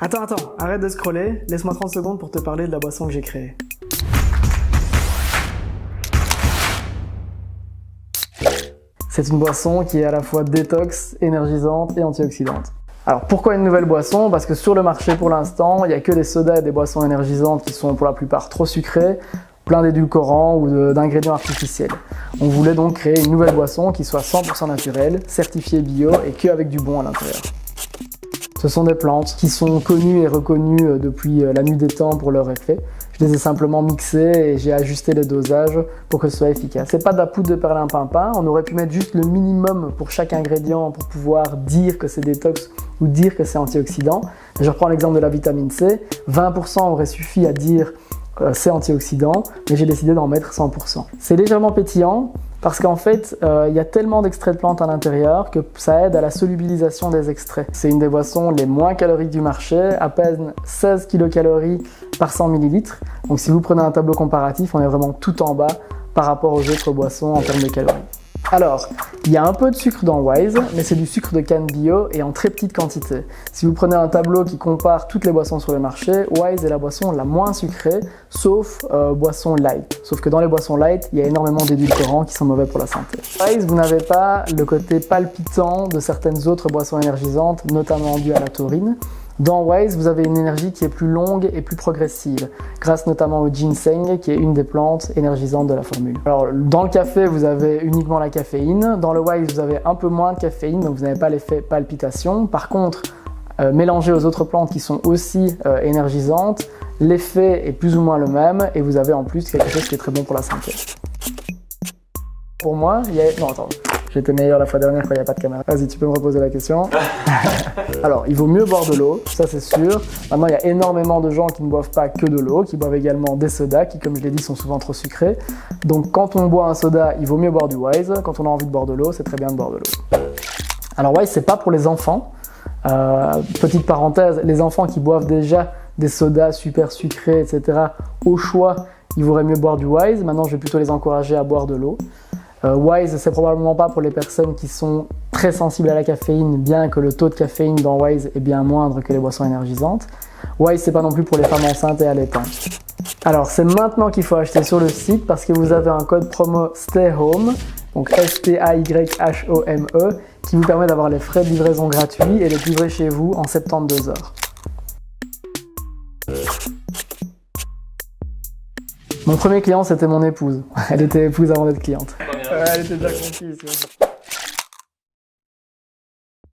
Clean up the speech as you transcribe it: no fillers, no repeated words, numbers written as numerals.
Attends, arrête de scroller, laisse-moi 30 secondes pour te parler de la boisson que j'ai créée. C'est une boisson qui est à la fois détox, énergisante et antioxydante. Alors pourquoi une nouvelle boisson? Parce que sur le marché pour l'instant, il n'y a que des sodas et des boissons énergisantes qui sont pour la plupart trop sucrées, plein d'édulcorants ou d'ingrédients artificiels. On voulait donc créer une nouvelle boisson qui soit 100% naturelle, certifiée bio et qu'avec du bon à l'intérieur. Ce sont des plantes qui sont connues et reconnues depuis la nuit des temps pour leur effet. Je les ai simplement mixées et j'ai ajusté les dosages pour que ce soit efficace. C'est pas de la poudre de perlimpinpin, on aurait pu mettre juste le minimum pour chaque ingrédient pour pouvoir dire que c'est détox ou dire que c'est antioxydant. Je reprends l'exemple de la vitamine C, 20% aurait suffi à dire c'est antioxydant, mais j'ai décidé d'en mettre 100%. C'est légèrement pétillant parce qu'en fait, il y a tellement d'extraits de plantes à l'intérieur que ça aide à la solubilisation des extraits. C'est une des boissons les moins caloriques du marché, à peine 16 kcal par 100 ml. Donc si vous prenez un tableau comparatif, on est vraiment tout en bas par rapport aux autres boissons en termes de calories. Alors, il y a un peu de sucre dans Wise, mais c'est du sucre de canne bio et en très petite quantité. Si vous prenez un tableau qui compare toutes les boissons sur le marché, Wise est la boisson la moins sucrée, sauf boisson light. Sauf que dans les boissons light, il y a énormément d'édulcorants qui sont mauvais pour la santé. Wise, vous n'avez pas le côté palpitant de certaines autres boissons énergisantes, notamment dues à la taurine. Dans Wise, vous avez une énergie qui est plus longue et plus progressive, grâce notamment au ginseng, qui est une des plantes énergisantes de la formule. Alors, dans le café, vous avez uniquement la caféine. Dans le Wise, vous avez un peu moins de caféine, donc vous n'avez pas l'effet palpitation. Par contre, mélangé aux autres plantes qui sont aussi énergisantes, l'effet est plus ou moins le même et vous avez en plus quelque chose qui est très bon pour la santé. Pour moi, il y a... Non, attends. J'étais meilleur la fois dernière quand il n'y a pas de caméra. Vas-y, tu peux me reposer la question. Alors, il vaut mieux boire de l'eau, ça c'est sûr. Maintenant, il y a énormément de gens qui ne boivent pas que de l'eau, qui boivent également des sodas, qui, comme je l'ai dit, sont souvent trop sucrés. Donc, quand on boit un soda, il vaut mieux boire du Wise. Quand on a envie de boire de l'eau, c'est très bien de boire de l'eau. Alors, Wise, c'est pas pour les enfants. Petite parenthèse, les enfants qui boivent déjà des sodas super sucrés, etc., au choix, il vaudrait mieux boire du Wise. Maintenant, je vais plutôt les encourager à boire de l'eau. Wise, c'est probablement pas pour les personnes qui sont très sensibles à la caféine, bien que le taux de caféine dans Wise est bien moindre que les boissons énergisantes. Wise, c'est pas non plus pour les femmes enceintes et allaitantes. Alors, c'est maintenant qu'il faut acheter sur le site parce que vous avez un code promo STAYHOME, donc STAYHOME, qui vous permet d'avoir les frais de livraison gratuits et d'être livré chez vous en 72 heures. Mon premier client, c'était mon épouse. Elle était épouse avant d'être cliente. Elle était déjà conquise.